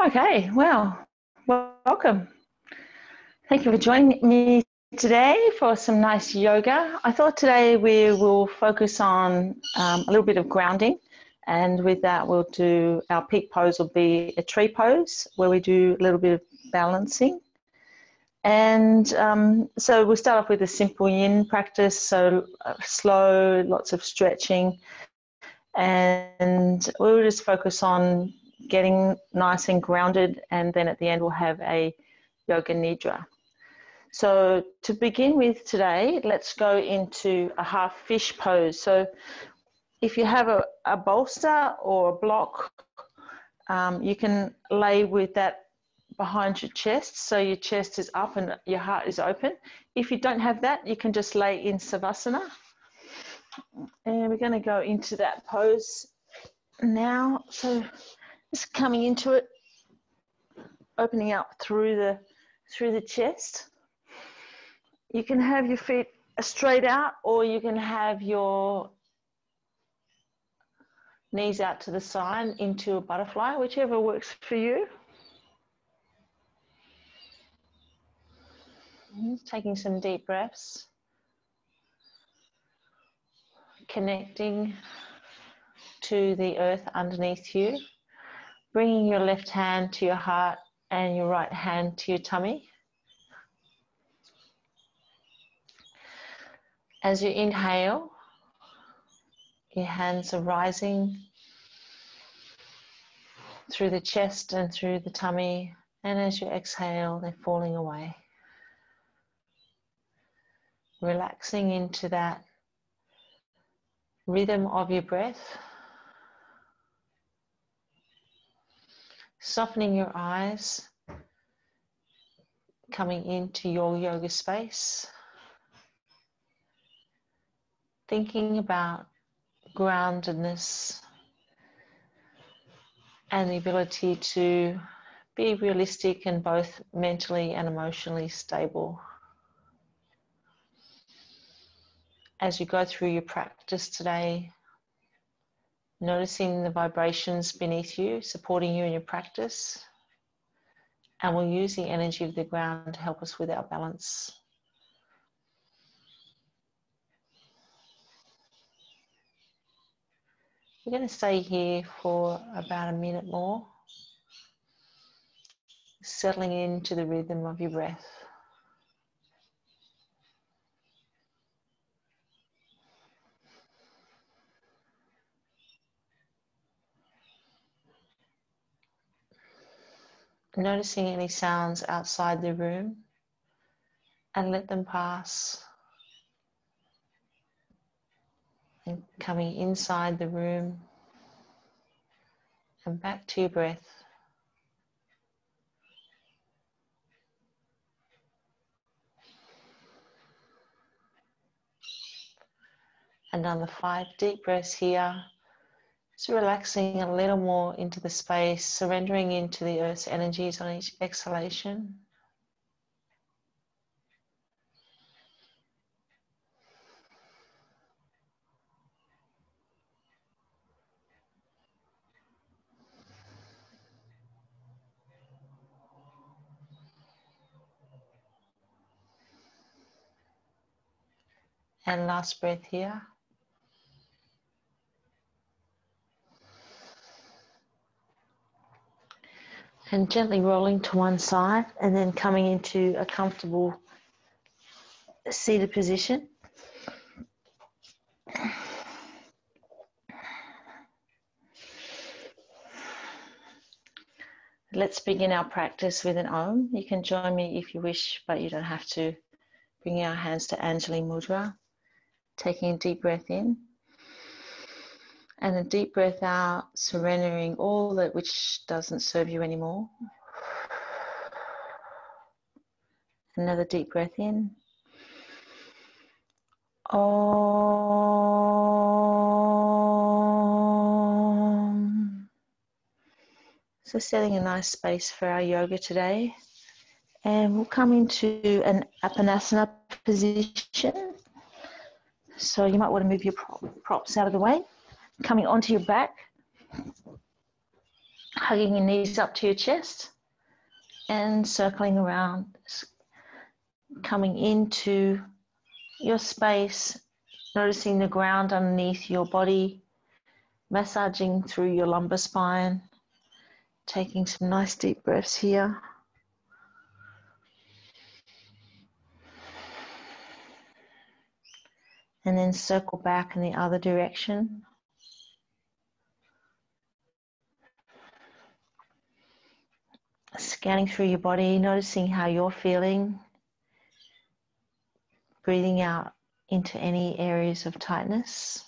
Okay, well, welcome. Thank you for joining me today for some nice yoga. I thought today we will focus on a little bit of grounding, and with that we'll do our peak pose will be a tree pose where we do a little bit of balancing. And so we'll start off with a simple yin practice, so slow, lots of stretching, and we'll just focus on getting nice and grounded, and then at the end we'll have a Yoga Nidra. So to begin with today, let's go into a half fish pose. So if you have a bolster or a block, you can lay with that behind your chest, so your chest is up and your heart is open. If you don't have that, you can just lay in Savasana. And we're going to go into that pose now. So just coming into it, opening up through the chest. You can have your feet straight out, or you can have your knees out to the side into a butterfly, whichever works for you. Taking some deep breaths, connecting to the earth underneath you, bringing your left hand to your heart and your right hand to your tummy. As you inhale, your hands are rising through the chest and through the tummy, and as you exhale, they're falling away. Relaxing into that rhythm of your breath. Softening your eyes, coming into your yoga space. Thinking about groundedness and the ability to be realistic and both mentally and emotionally stable. As you go through your practice today, noticing the vibrations beneath you, supporting you in your practice, and we'll use the energy of the ground to help us with our balance. We're going to stay here for about a minute more, settling into the rhythm of your breath. Noticing any sounds outside the room and let them pass. And coming inside the room and back to your breath. Another 5 deep breaths here. Just relaxing a little more into the space, surrendering into the earth's energies on each exhalation. And last breath here. And gently rolling to one side and then coming into a comfortable seated position. Let's begin our practice with an Om. You can join me if you wish, but you don't have to. Bringing our hands to Anjali Mudra. Taking a deep breath in. And a deep breath out, surrendering all that which doesn't serve you anymore. Another deep breath in. Om. So setting a nice space for our yoga today. And we'll come into an Asana position. So you might want to move your props out of the way. Coming onto your back. hugging your knees up to your chest and circling around, coming into your space, noticing the ground underneath your body, massaging through your lumbar spine, taking some nice deep breaths here. And then circle back in the other direction. Scanning through your body, noticing how you're feeling. Breathing out into any areas of tightness.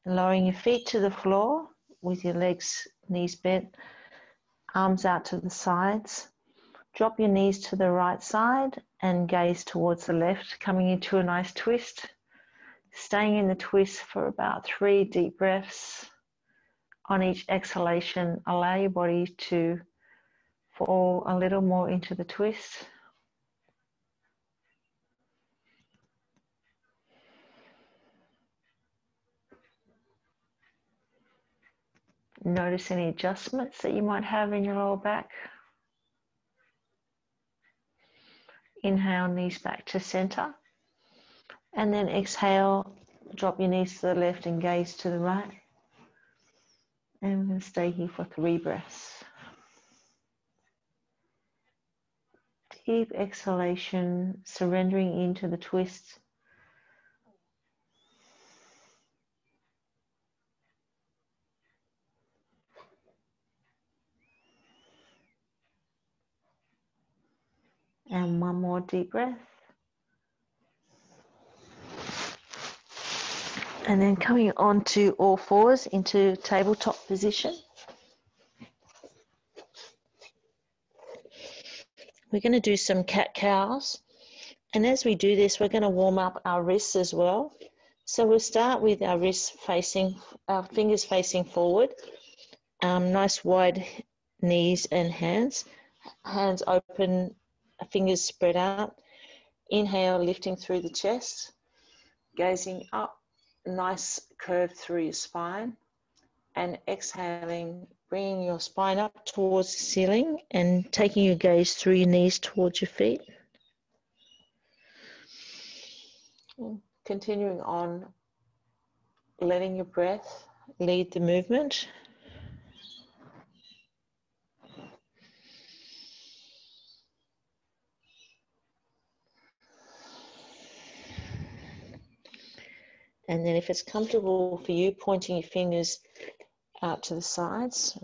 Lowering your feet to the floor with your legs, knees bent, arms out to the sides. Drop your knees to the right side and gaze towards the left, coming into a nice twist. Staying in the twist for about 3 deep breaths. On each exhalation, allow your body to fall a little more into the twist. Notice any adjustments that you might have in your lower back. Inhale, knees back to center. And then exhale, drop your knees to the left and gaze to the right. And we're going to stay here for 3 breaths. Deep exhalation, surrendering into the twist. And 1 more deep breath. And then coming onto all fours into tabletop position. We're going to do some cat-cows. And as we do this, we're going to warm up our wrists as well. So we'll start with our wrists facing, our fingers facing forward. Nice wide knees and hands. Hands open, fingers spread out. Inhale, lifting through the chest. Gazing up, nice curve through your spine. And exhaling, bringing your spine up towards the ceiling and taking your gaze through your knees towards your feet. Continuing on, letting your breath lead the movement. And then if it's comfortable for you, pointing your fingers out to the sides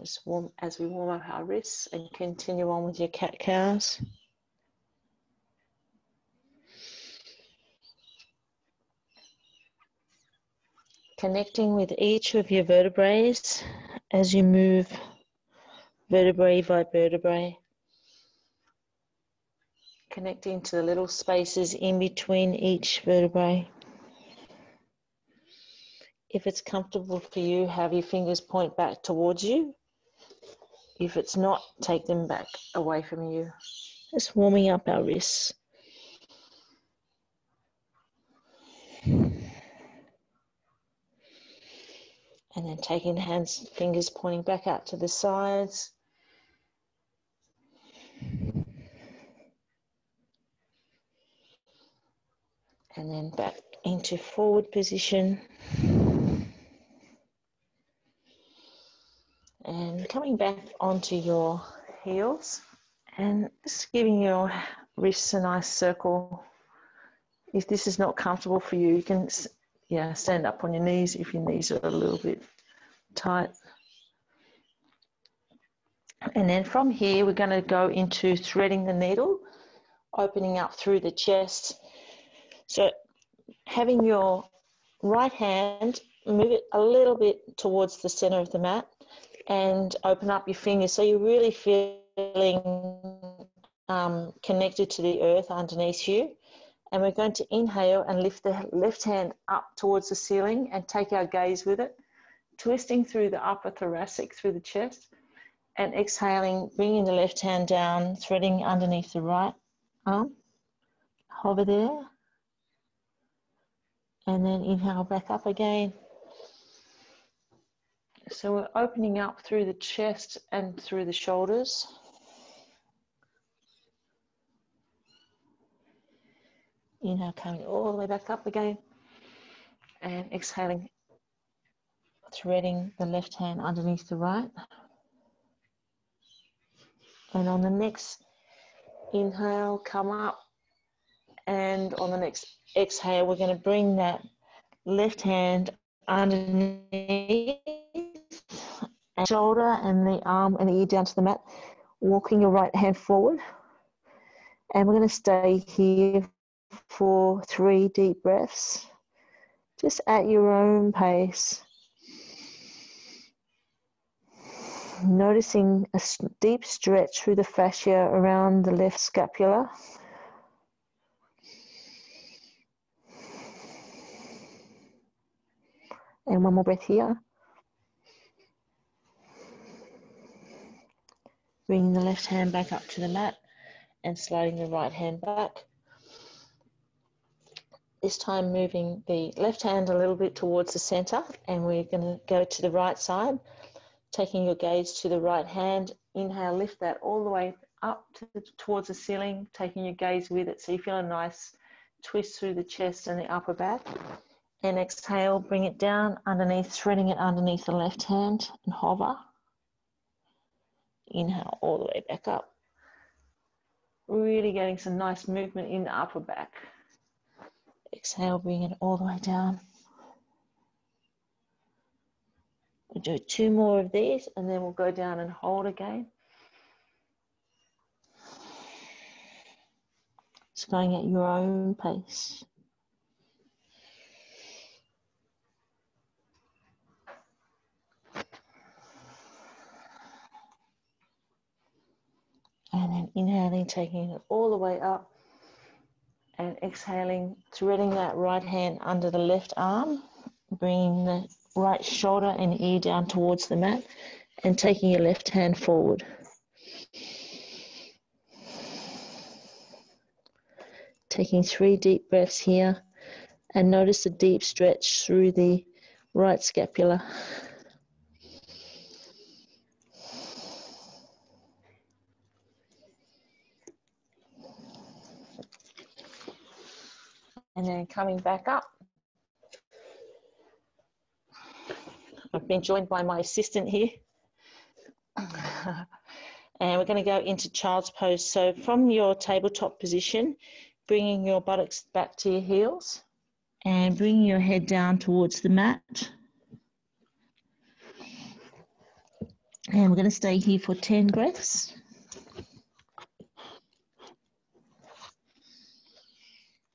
as we warm up our wrists, and continue on with your cat-cows. Connecting with each of your vertebrae as you move vertebrae by vertebrae. Connecting to the little spaces in between each vertebrae. If it's comfortable for you, have your fingers point back towards you. If it's not, take them back away from you. Just warming up our wrists. And then taking the hands, fingers pointing back out to the sides. And then back into forward position. And coming back onto your heels and just giving your wrists a nice circle. If this is not comfortable for you, you can stand up on your knees if your knees are a little bit tight. And then from here, we're going to go into threading the needle, opening up through the chest. So having your right hand, move it a little bit towards the center of the mat and open up your fingers so you're really feeling connected to the earth underneath you. And we're going to inhale and lift the left hand up towards the ceiling and take our gaze with it, twisting through the upper thoracic, through the chest, and exhaling, bringing the left hand down, threading underneath the right arm. Hover there. And then inhale back up again. So we're opening up through the chest and through the shoulders. Inhale, coming all the way back up again. And exhaling, threading the left hand underneath the right. And on the next inhale, come up. And on the next exhale, we're going to bring that left hand underneath the shoulder and the arm and the ear down to the mat, walking your right hand forward. And we're going to stay here for 3 deep breaths, just at your own pace. Noticing a deep stretch through the fascia around the left scapula. And one more breath here. Bringing the left hand back up to the mat and sliding the right hand back. This time moving the left hand a little bit towards the center, and we're going to go to the right side, taking your gaze to the right hand. Inhale, lift that all the way up towards the ceiling, taking your gaze with it so you feel a nice twist through the chest and the upper back. And exhale, bring it down underneath, threading it underneath the left hand and hover. Inhale all the way back up. Really getting some nice movement in the upper back. Exhale, bring it all the way down. We'll do 2 more of these and then we'll go down and hold again. Just going at your own pace. And then inhaling, taking it all the way up. And exhaling, threading that right hand under the left arm, bringing the right shoulder and ear down towards the mat, and taking your left hand forward. Taking 3 deep breaths here, and notice the deep stretch through the right scapula. And then coming back up. I've been joined by my assistant here. And we're going to go into child's pose. So from your tabletop position, bringing your buttocks back to your heels and bringing your head down towards the mat. And we're going to stay here for 10 breaths.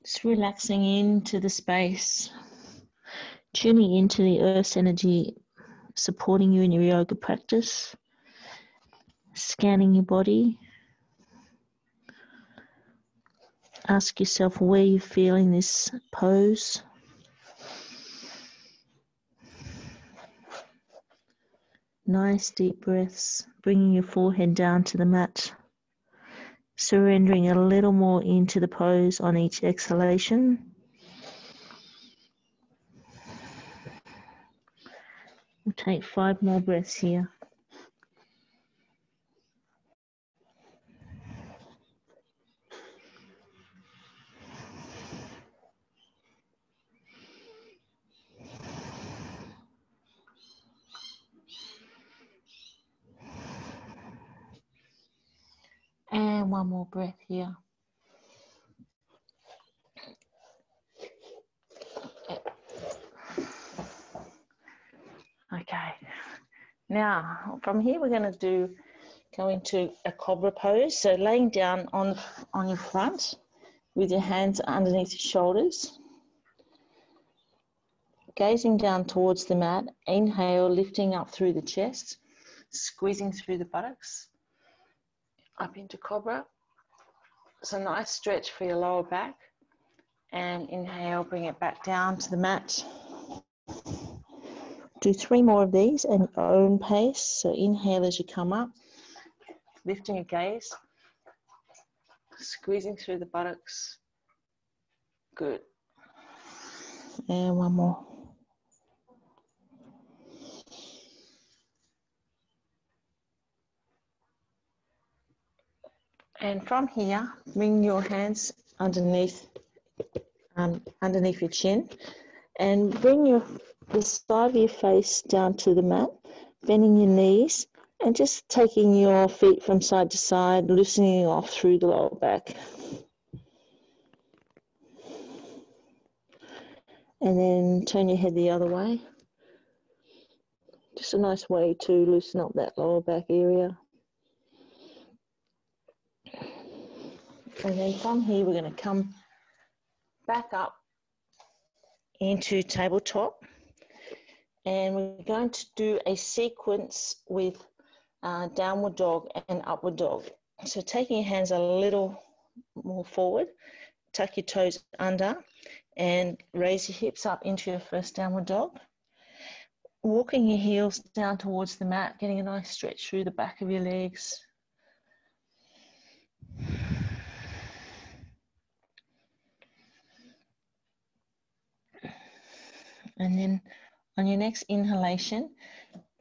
Just relaxing into the space, tuning into the earth's energy, supporting you in your yoga practice, scanning your body. Ask yourself where you're feeling this pose. Nice deep breaths, bringing your forehead down to the mat. Surrendering a little more into the pose on each exhalation. We'll take 5 more breaths here. And 1 more breath here. Okay, now from here we're going to go into a cobra pose. So laying down on your front with your hands underneath your shoulders. Gazing down towards the mat, inhale, lifting up through the chest, squeezing through the buttocks, up into cobra. It's a nice stretch for your lower back. And inhale, bring it back down to the mat. Do 3 more of these at your own pace. So inhale as you come up, lifting your gaze, squeezing through the buttocks. Good. And 1 more. And from here, bring your hands underneath your chin, and bring the side of your face down to the mat, bending your knees, and just taking your feet from side to side, loosening off through the lower back. And then turn your head the other way. Just a nice way to loosen up that lower back area. And then from here, we're going to come back up into tabletop. And we're going to do a sequence with downward dog and upward dog. So taking your hands a little more forward, tuck your toes under, and raise your hips up into your first downward dog. Walking your heels down towards the mat, getting a nice stretch through the back of your legs. And then on your next inhalation,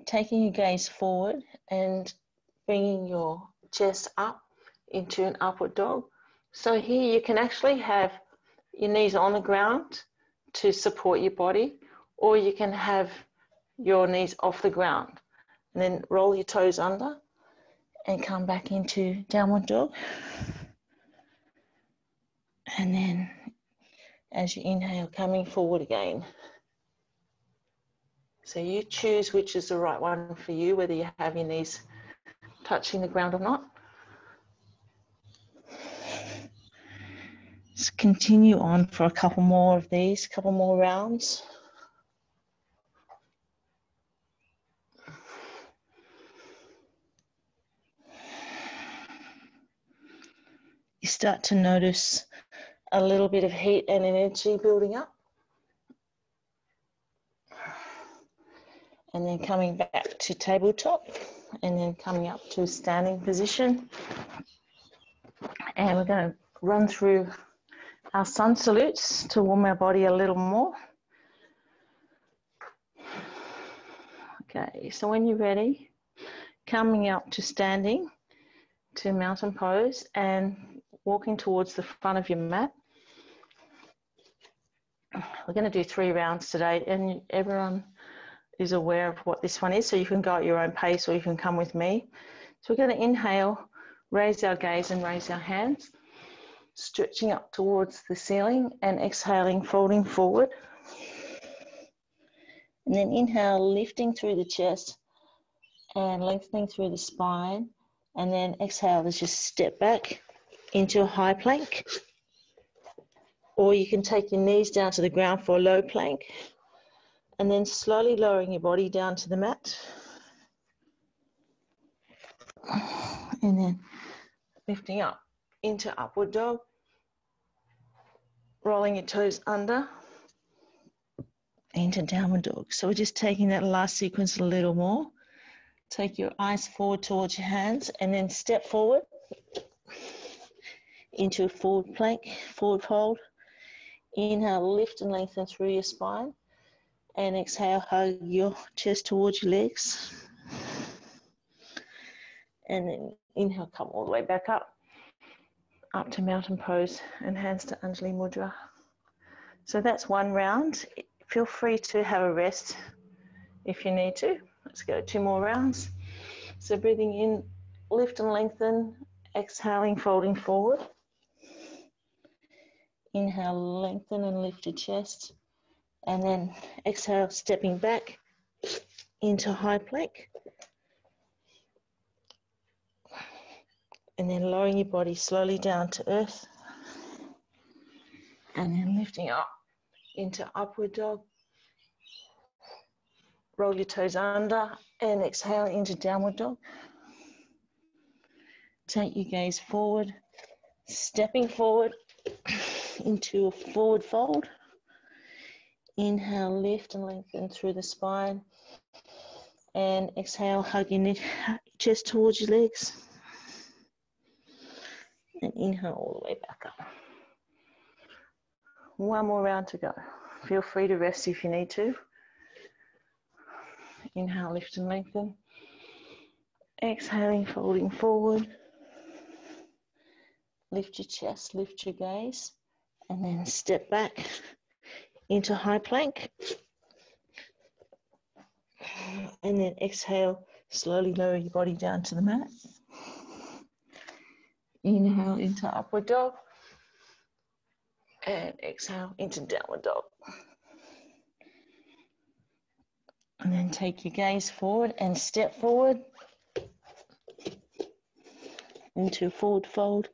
taking your gaze forward and bringing your chest up into an upward dog. So here you can actually have your knees on the ground to support your body, or you can have your knees off the ground and then roll your toes under and come back into downward dog. And then as you inhale, coming forward again. So you choose which is the right one for you, whether you have your knees touching the ground or not. Just continue on for a couple more of these, couple more rounds. You start to notice a little bit of heat and energy building up. And then coming back to tabletop, and then coming up to standing position. And we're going to run through our sun salutes to warm our body a little more. Okay, so when you're ready, coming up to standing to mountain pose and walking towards the front of your mat. We're going to do 3 rounds today, and everyone is aware of what this one is, so you can go at your own pace or you can come with me. So we're going to inhale, raise our gaze and raise our hands, stretching up towards the ceiling, and exhaling, folding forward. And then inhale, lifting through the chest and lengthening through the spine. And then exhale, let's just step back into a high plank. Or you can take your knees down to the ground for a low plank. And then slowly lowering your body down to the mat. And then lifting up into upward dog. Rolling your toes under. Into downward dog. So we're just taking that last sequence a little more. Take your eyes forward towards your hands and then step forward into a forward plank, forward fold. Inhale, lift and lengthen through your spine. And exhale, hug your chest towards your legs. And then inhale, come all the way back up to mountain pose and hands to Anjali Mudra. So that's 1 round. Feel free to have a rest if you need to. Let's go 2 more rounds. So breathing in, lift and lengthen, exhaling, folding forward. Inhale, lengthen and lift your chest. And then exhale, stepping back into high plank. And then lowering your body slowly down to earth. And then lifting up into upward dog. Roll your toes under and exhale into downward dog. Take your gaze forward, stepping forward into a forward fold. Inhale, lift and lengthen through the spine. And exhale, hug your chest towards your legs. And inhale all the way back up. 1 more round to go. Feel free to rest if you need to. Inhale, lift and lengthen. Exhaling, folding forward. lift your chest, lift your gaze, and then step back into high plank. And then exhale, slowly lower your body down to the mat. Inhale into upward dog. And exhale into downward dog. And then take your gaze forward and step forward into forward fold.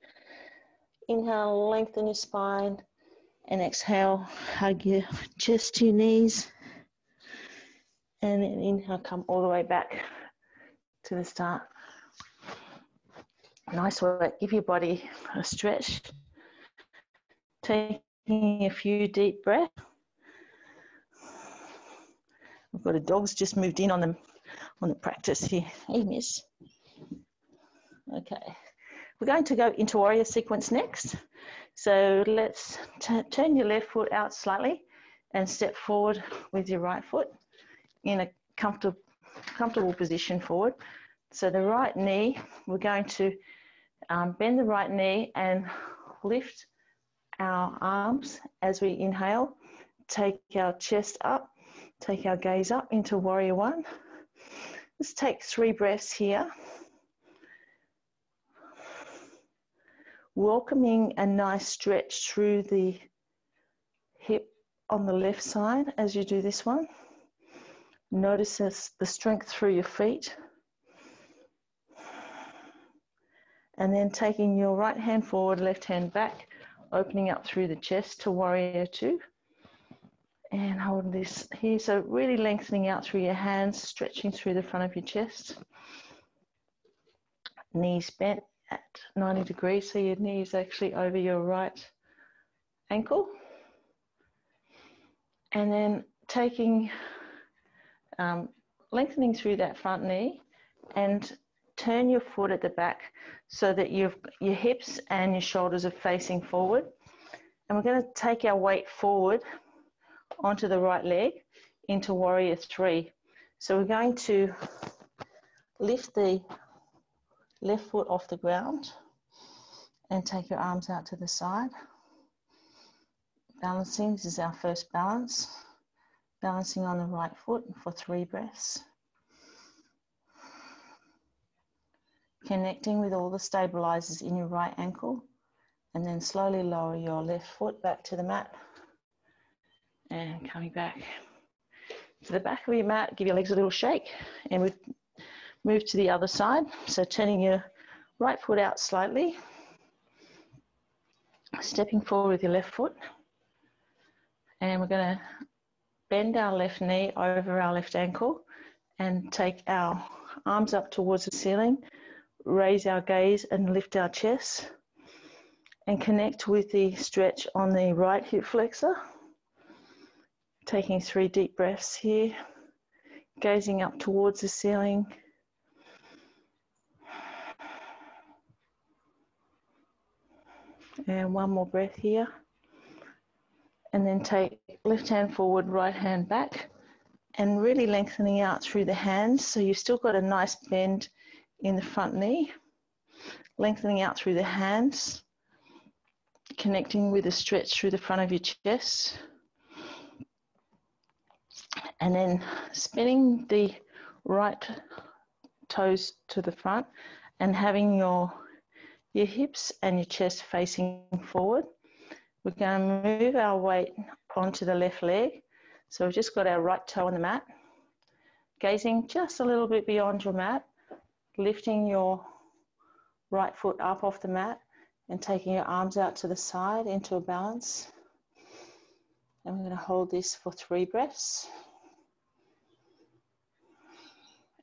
Inhale, lengthen your spine, and exhale, hug your chest to your knees. And then inhale, come all the way back to the start. Nice work. Give your body a stretch. Taking a few deep breaths. We've got a dog's just moved in on the practice here. Hey, miss. Okay. We're going to go into warrior sequence next. So let's turn your left foot out slightly and step forward with your right foot in a comfortable position forward. So the right knee, we're going to bend the right knee and lift our arms as we inhale. Take our chest up, take our gaze up into warrior one. Let's take 3 breaths here. Welcoming a nice stretch through the hip on the left side as you do this one. Notice the strength through your feet. And then taking your right hand forward, left hand back, opening up through the chest to warrior two. And hold this here. So really lengthening out through your hands, stretching through the front of your chest. Knees bent at 90 degrees, so your knee is actually over your right ankle. And then taking, lengthening through that front knee and turn your foot at the back so that your hips and your shoulders are facing forward. And we're going to take our weight forward onto the right leg into warrior three. So we're going to lift the left foot off the ground and take your arms out to the side. Balancing, this is our first balance. Balancing on the right foot for 3 breaths. Connecting with all the stabilizers in your right ankle, and then slowly lower your left foot back to the mat and coming back to the back of your mat. Give your legs a little shake and we move to the other side. So turning your right foot out slightly, stepping forward with your left foot, and we're going to bend our left knee over our left ankle and take our arms up towards the ceiling, raise our gaze and lift our chest and connect with the stretch on the right hip flexor. Taking 3 deep breaths here, gazing up towards the ceiling. And 1 more breath here. And then take left hand forward, right hand back, and really lengthening out through the hands. So you've still got a nice bend in the front knee. Lengthening out through the hands, connecting with a stretch through the front of your chest. And then spinning the right toes to the front and having your hips and your chest facing forward. We're going to move our weight onto the left leg. So we've just got our right toe on the mat, gazing just a little bit beyond your mat, lifting your right foot up off the mat and taking your arms out to the side into a balance. And we're going to hold this for 3 breaths.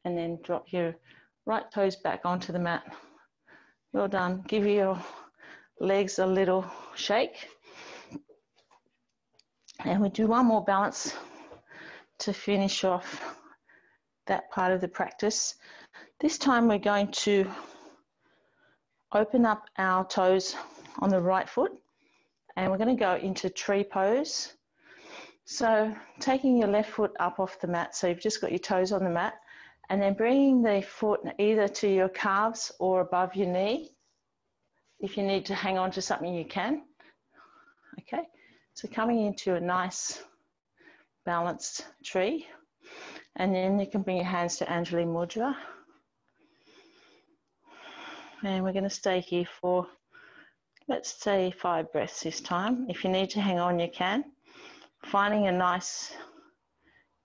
And then drop your right toes back onto the mat. Well done. Give your legs a little shake. And we do 1 more balance to finish off that part of the practice. This time we're going to open up our toes on the right foot and we're going to go into tree pose. So taking your left foot up off the mat, so you've just got your toes on the mat, and then bringing the foot either to your calves or above your knee. If you need to hang on to something, you can. Okay, so coming into a nice balanced tree, and then you can bring your hands to Anjali Mudra. And we're going to stay here for, let's say, 5 breaths this time. If you need to hang on, you can. Finding a nice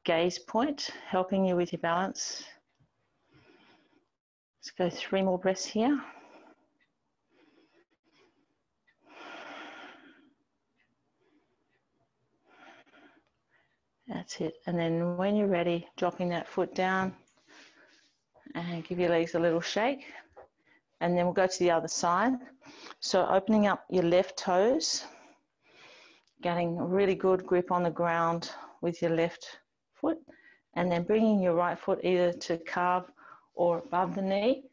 gaze point, helping you with your balance. Let's go 3 more breaths here. That's it. And then when you're ready, dropping that foot down and give your legs a little shake. And then we'll go to the other side. So opening up your left toes, getting a really good grip on the ground with your left foot, and then bringing your right foot either to calf or above the knee.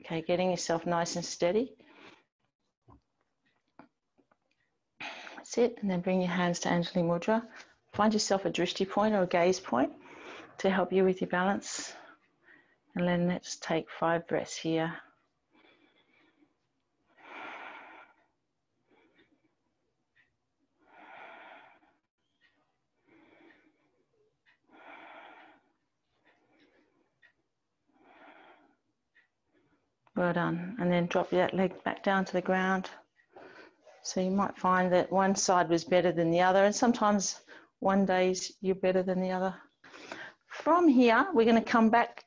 Okay, getting yourself nice and steady. That's it. And then bring your hands to Anjali Mudra. Find yourself a drishti point or a gaze point to help you with your balance. And then let's take 5 breaths here. Well done. And then drop that leg back down to the ground. So you might find that one side was better than the other, and sometimes one day's you're better than the other. From here, we're going to come back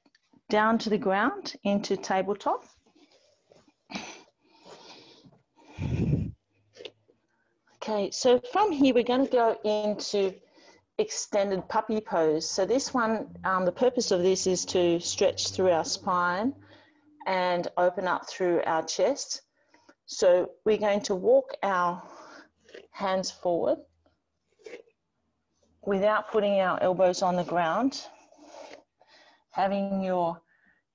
down to the ground into tabletop. Okay, so from here, we're going to go into extended puppy pose. So this one, the purpose of this is to stretch through our spine and open up through our chest. So we're going to walk our hands forward without putting our elbows on the ground, having your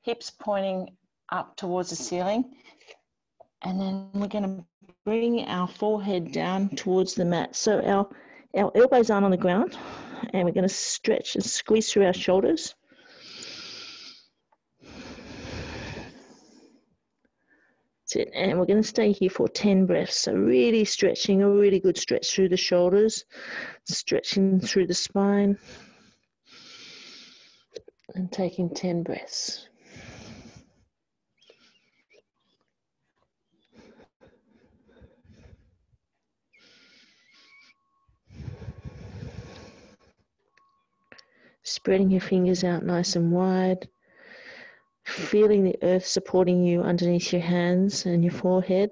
hips pointing up towards the ceiling, and then we're going to bring our forehead down towards the mat. So our elbows aren't on the ground, and we're going to stretch and squeeze through our shoulders. That's it. And we're going to stay here for 10 breaths. So really stretching, a really good stretch through the shoulders, stretching through the spine, and taking 10 breaths. Spreading your fingers out nice and wide, feeling the earth supporting you underneath your hands and your forehead,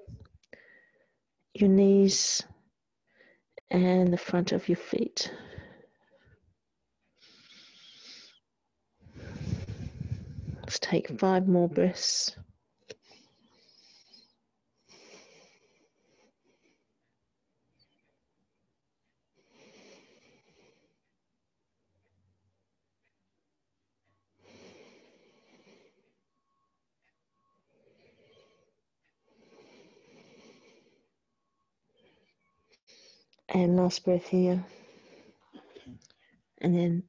your knees, and the front of your feet. Let's take 5 more breaths. And last breath here. And then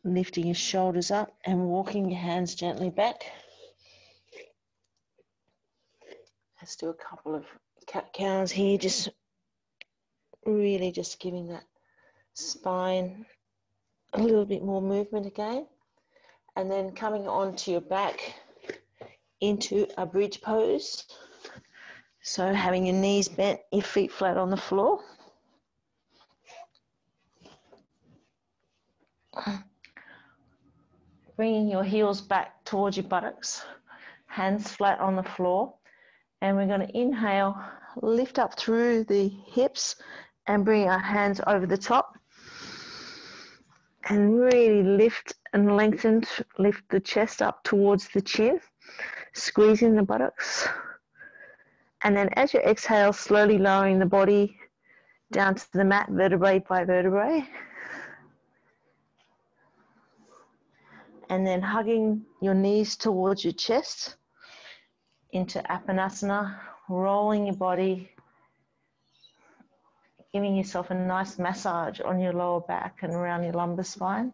lifting your shoulders up and walking your hands gently back. Let's do a couple of cat-cows here, just really just giving that spine a little bit more movement again. And then coming onto your back into a bridge pose. So having your knees bent, your feet flat on the floor. Bringing your heels back towards your buttocks, hands flat on the floor. And we're going to inhale, lift up through the hips and bring our hands over the top. And really lift and lengthen, lift the chest up towards the chin, squeezing the buttocks. And then as you exhale, slowly lowering the body down to the mat, vertebrae by vertebrae. And then hugging your knees towards your chest into Apanasana, rolling your body, giving yourself a nice massage on your lower back and around your lumbar spine.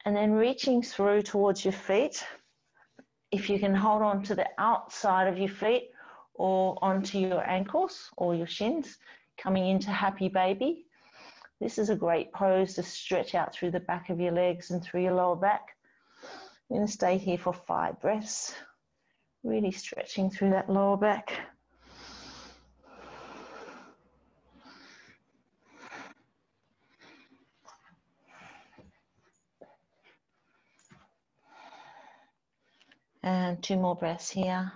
And then reaching through towards your feet. If you can hold on to the outside of your feet or onto your ankles or your shins, coming into happy baby. This is a great pose to stretch out through the back of your legs and through your lower back. You're going to stay here for 5 breaths, really stretching through that lower back. And 2 more breaths here.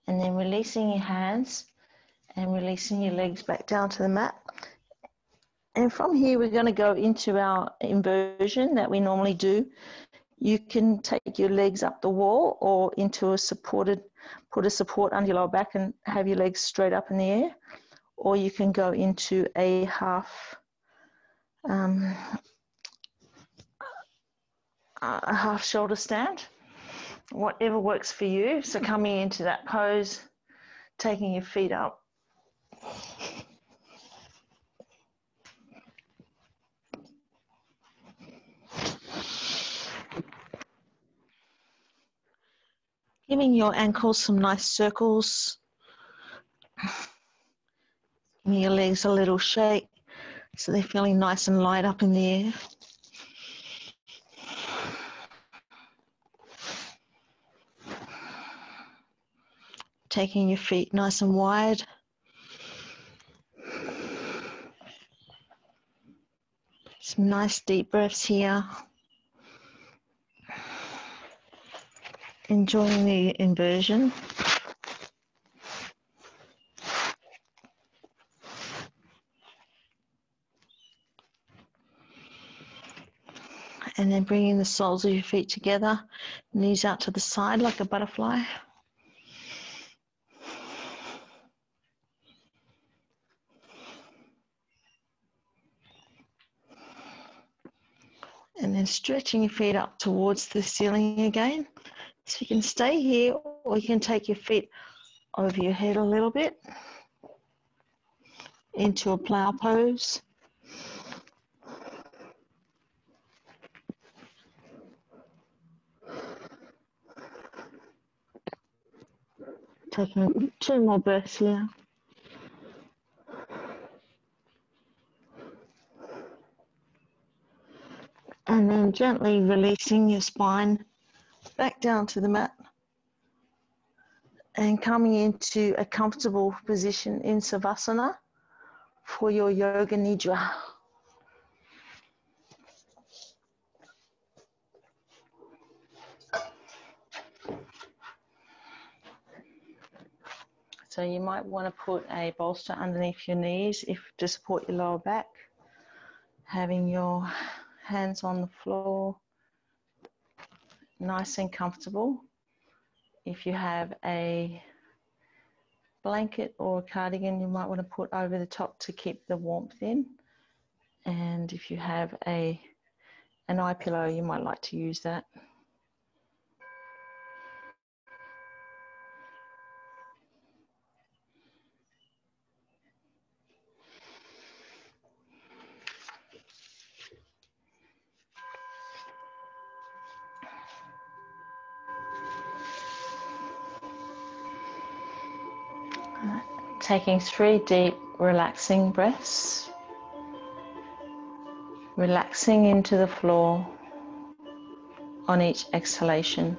And then releasing your hands and releasing your legs back down to the mat. And from here, we're going to go into our inversion that we normally do. You can take your legs up the wall or into a supported, put a support under your lower back and have your legs straight up in the air. Or you can go into a half shoulder stand, whatever works for you. So coming into that pose, taking your feet up. Giving your ankles some nice circles. Giving your legs a little shake so they're feeling nice and light up in the air. Taking your feet nice and wide. Some nice deep breaths here. Enjoying the inversion. And then bringing the soles of your feet together, knees out to the side like a butterfly. And then stretching your feet up towards the ceiling again. So you can stay here or you can take your feet over your head a little bit into a plow pose. Taking 2 more breaths here. And then gently releasing your spine back down to the mat. And coming into a comfortable position in Savasana for your Yoga Nidra. So you might want to put a bolster underneath your knees to support your lower back. Having your hands on the floor, nice and comfortable. If you have a blanket or a cardigan, you might want to put over the top to keep the warmth in. And if you have an eye pillow, you might like to use that. Taking 3 deep, relaxing breaths. Relaxing into the floor on each exhalation.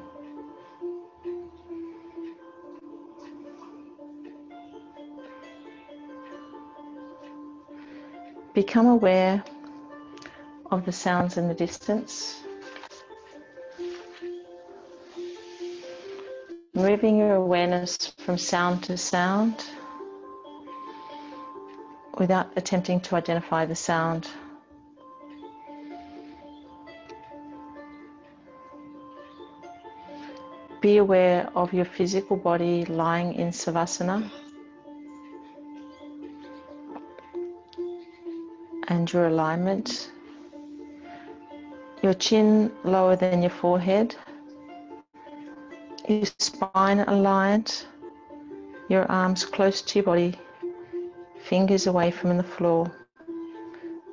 Become aware of the sounds in the distance. Moving your awareness from sound to sound without attempting to identify the sound. Be aware of your physical body lying in Savasana and your alignment. Your chin lower than your forehead, your spine aligned, your arms close to your body, fingers away from the floor,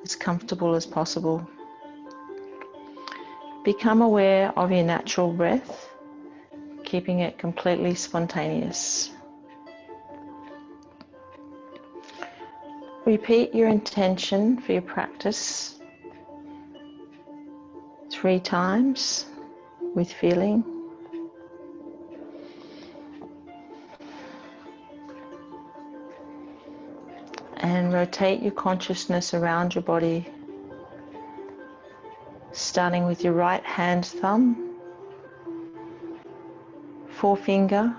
as comfortable as possible. Become aware of your natural breath, keeping it completely spontaneous. Repeat your intention for your practice 3 times with feeling. And rotate your consciousness around your body, starting with your right hand thumb, forefinger,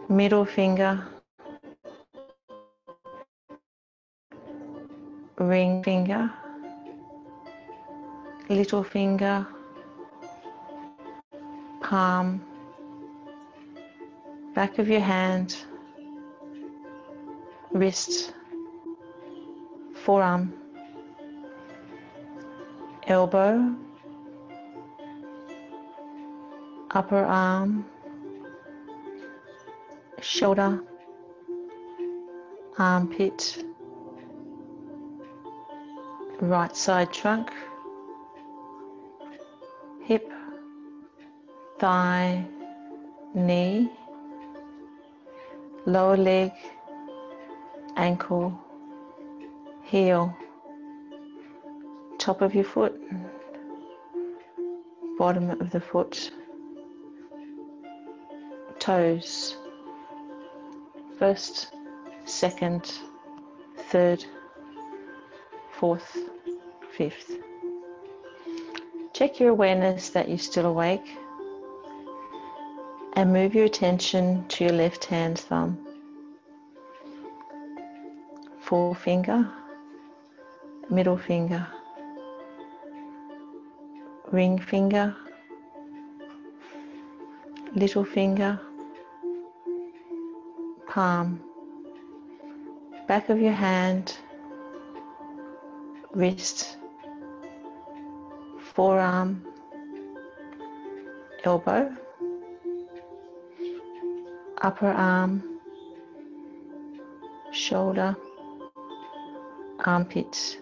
middle finger, ring finger, little finger, palm, back of your hand, wrist, forearm, elbow, upper arm, shoulder, armpit, right side trunk, hip, thigh, knee, lower leg, ankle, heel, top of your foot, bottom of the foot, toes, first, second, third, fourth, fifth. Check your awareness that you're still awake and move your attention to your left hand thumb, forefinger, middle finger, ring finger, little finger, palm, back of your hand, wrist, forearm, elbow, upper arm, shoulder, armpit,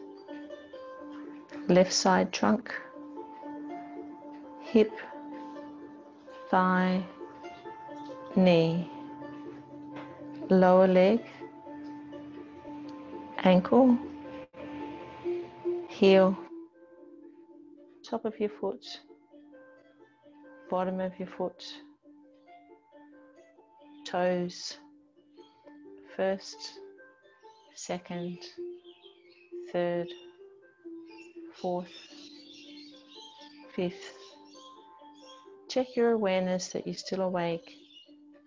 left side trunk, hip, thigh, knee, lower leg, ankle, heel, top of your foot, bottom of your foot, toes, first, second, third, fourth, fifth. Check your awareness that you're still awake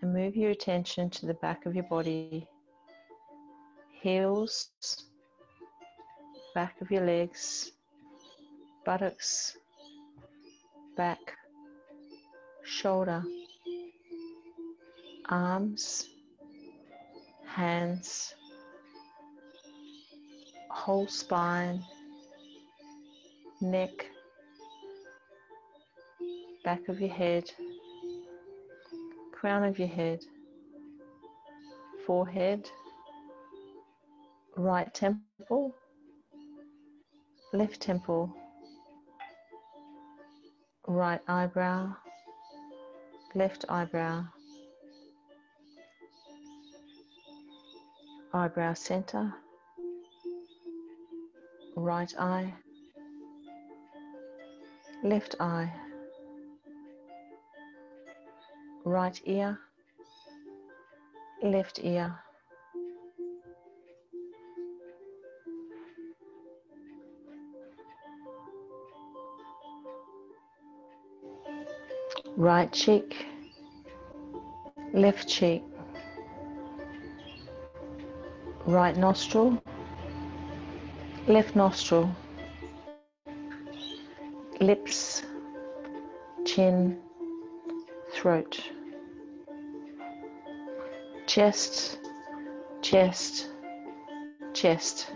and move your attention to the back of your body, heels, back of your legs, buttocks, back, shoulder, arms, hands, whole spine, neck, back of your head, crown of your head, forehead, right temple, left temple, right eyebrow, left eyebrow, eyebrow center, right eye, left eye, right ear, left ear, right cheek, left cheek, right nostril, left nostril, lips, chin, throat, chest, chest, chest,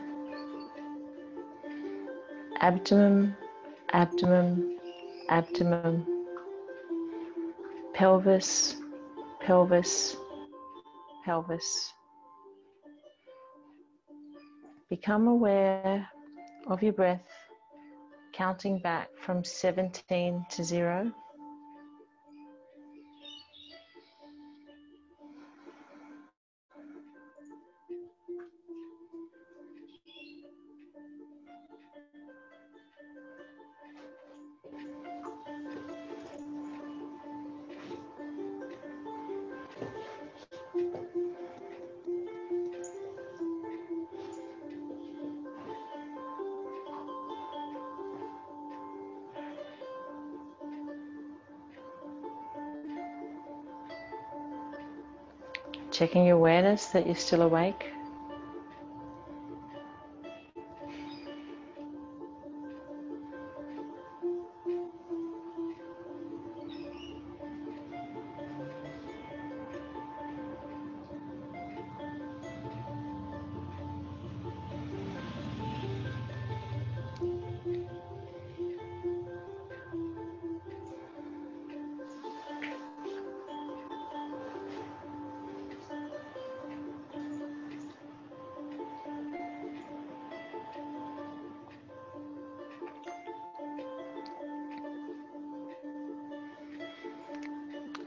abdomen, abdomen, abdomen, pelvis, pelvis, pelvis, Become aware of your breath, counting back from 17 to 0. Checking your awareness that you're still awake.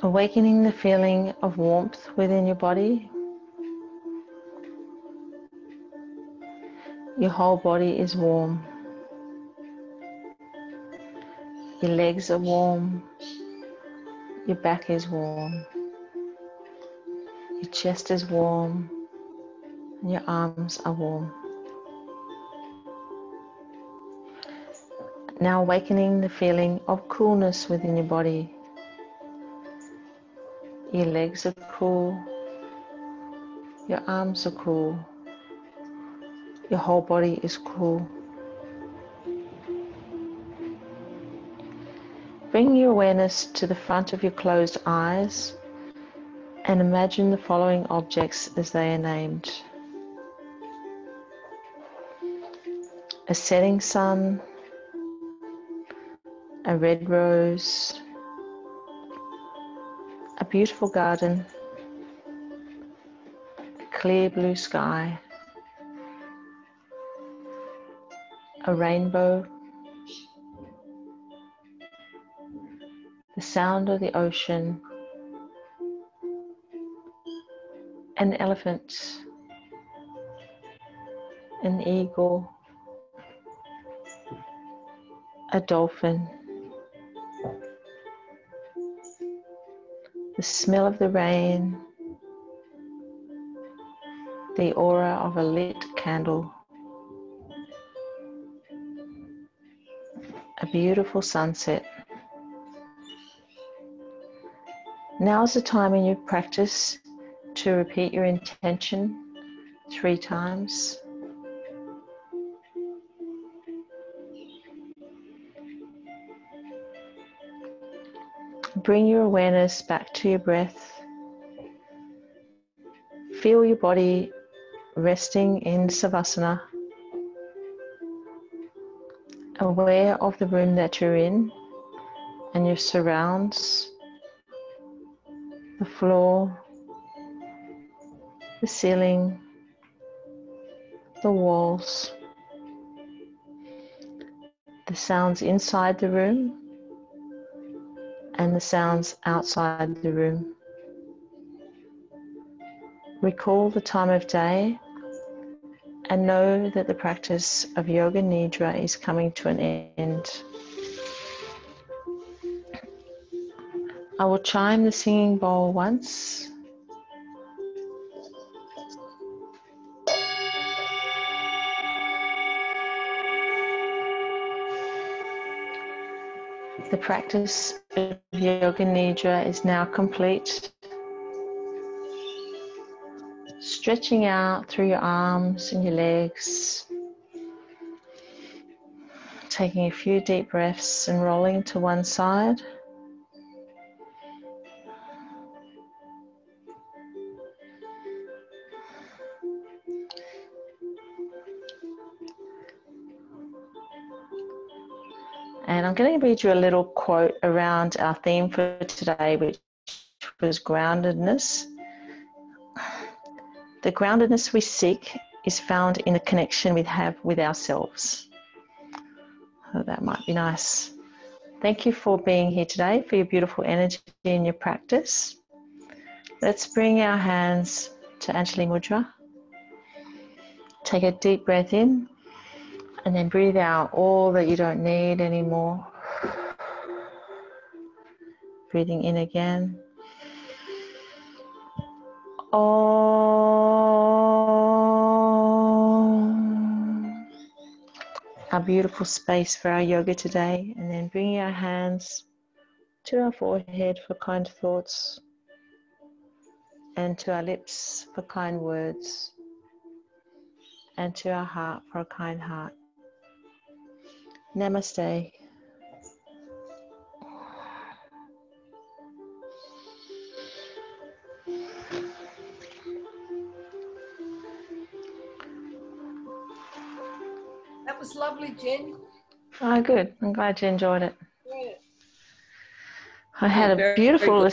Awakening the feeling of warmth within your body. Your whole body is warm. Your legs are warm. Your back is warm. Your chest is warm. And your arms are warm. Now awakening the feeling of coolness within your body. Your legs are cool. Your arms are cool. Your whole body is cool. Bring your awareness to the front of your closed eyes and imagine the following objects as they are named. A setting sun, a red rose, a beautiful garden, a clear blue sky, a rainbow, the sound of the ocean, an elephant, an eagle, a dolphin, the smell of the rain, the aura of a lit candle, a beautiful sunset. Now is the time in your practice to repeat your intention 3 times. Bring your awareness back to your breath. Feel your body resting in Savasana, aware of the room that you're in and your surrounds, the floor, the ceiling, the walls, the sounds inside the room and the sounds outside the room. Recall the time of day and know that the practice of Yoga Nidra is coming to an end. I will chime the singing bowl once. The practice of Yoga Nidra is now complete. Stretching out through your arms and your legs. Taking a few deep breaths and rolling to one side. And I'm going to read you a little quote around our theme for today, which was groundedness. The groundedness we seek is found in the connection we have with ourselves. So that might be nice. Thank you for being here today, for your beautiful energy in your practice. Let's bring our hands to Anjali Mudra. Take a deep breath in and then breathe out all that you don't need anymore. Breathing in again. Om. Our beautiful space for our yoga today, and then bringing our hands to our forehead for kind thoughts and to our lips for kind words and to our heart for a kind heart. Namaste. That was lovely, Jen. Oh, good. I'm glad you enjoyed it. Yeah. I had a Very, beautiful very